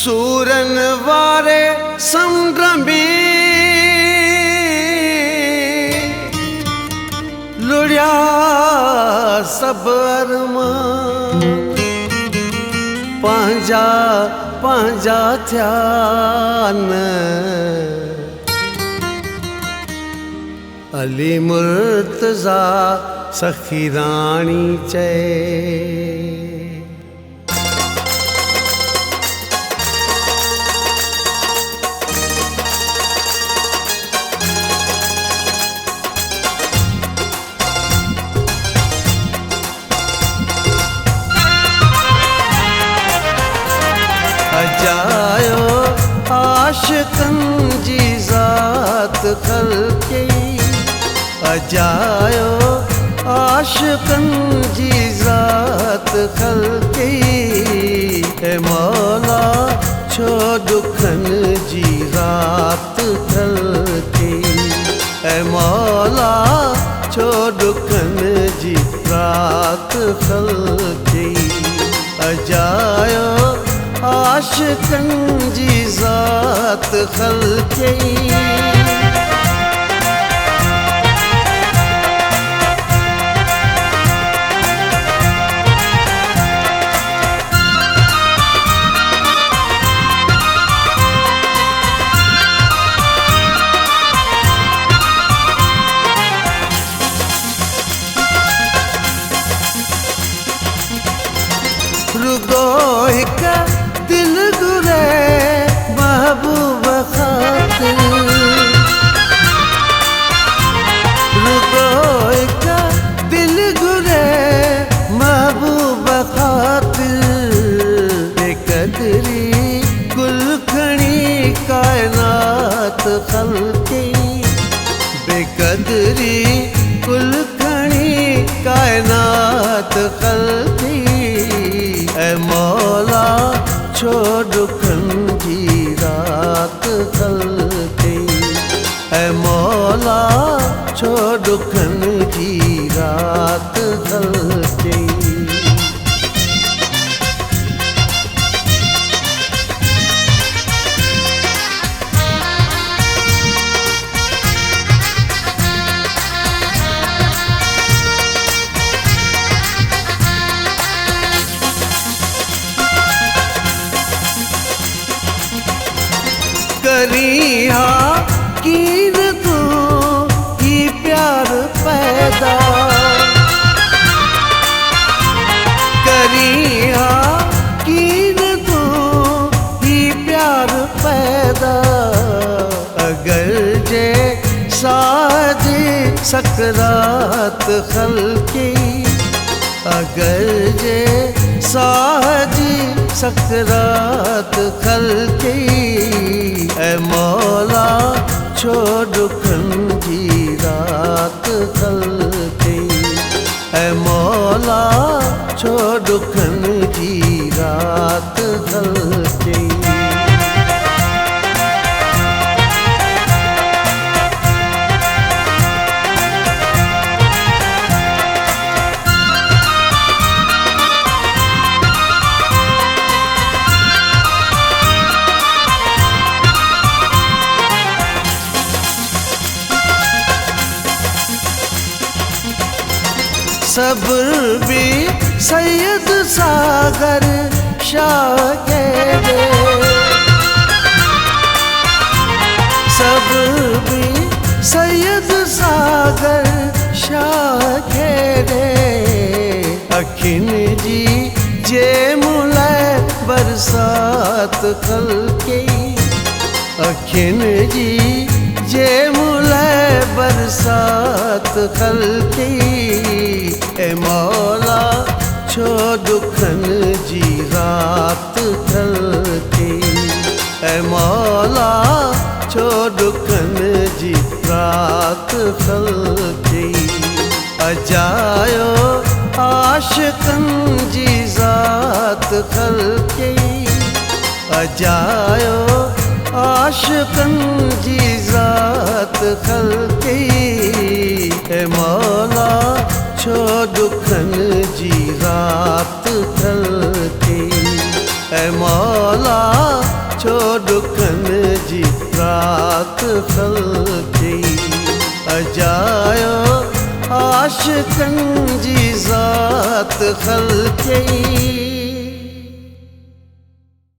सूरन वारे समुंड में लुढ़िया सब अरमान पंहिंजा पंहिंजा थिया न अली मुर्तज़ा सखी राणी चए अजायो आशिकन जी ज़ात ख़ल्क़ी अजायो आशिकन जी ज़ात ख़ल्क़ी ए मौला छो दुखन जी रात ख़ल्क़ी ए मौला छो दुखन जी रात ख़ल्क़ी अजायो आशिकन जी ज़ात ख़ल्क़ी रुगो हिक दिल गुरे महबूब खातिर रुगो हिक दिल गुरे महबूब खातिर बेकदरी कुल खणी कायनात ख़ल्क़ी बेकदरी कुल खणी कायनात ख़ल्क़ी ए मौला छो दुखन जी रात ख़ल्क़ी ए मौला छो दुखन जी रात ख़ल्क़ी करिया कीन तू ही प्यार पैदा करिया कीन तू ही प्यार पैदा अगर जे साजे सकरात ख़ल्क़ी अगर जे साजी सकरात ख़ल्क़ी ए मौला छो दुखन जी रात ख़ल्क़ी ए मौला छो दुखन जी रात ख़ल्क़ी सब्र भी सैयद सागर शाह के दे सब्र भी सैयद सागर शाह के दे अखिन जी जे मुलै बरसात ख़ल्क़ी अखिन जी जे मुलै बरसात ख़ल्क़ी ए मौला छो दुखन जी रात ख़ल्क़ी ए मौला छो दुखन जी रात ख़ल्क़ी अजायो आशिकन जी ज़ात ख़ल्क़ी अजायो आशिकन जी ज़ात ख़ल्क़ी ए मौला छो दुखन जी रात ख़ल्क़ी ए मौला ॾुखनि जी रात ख़लक़ी अजायो आशिक़नि जी ज़ात ख़लक़ी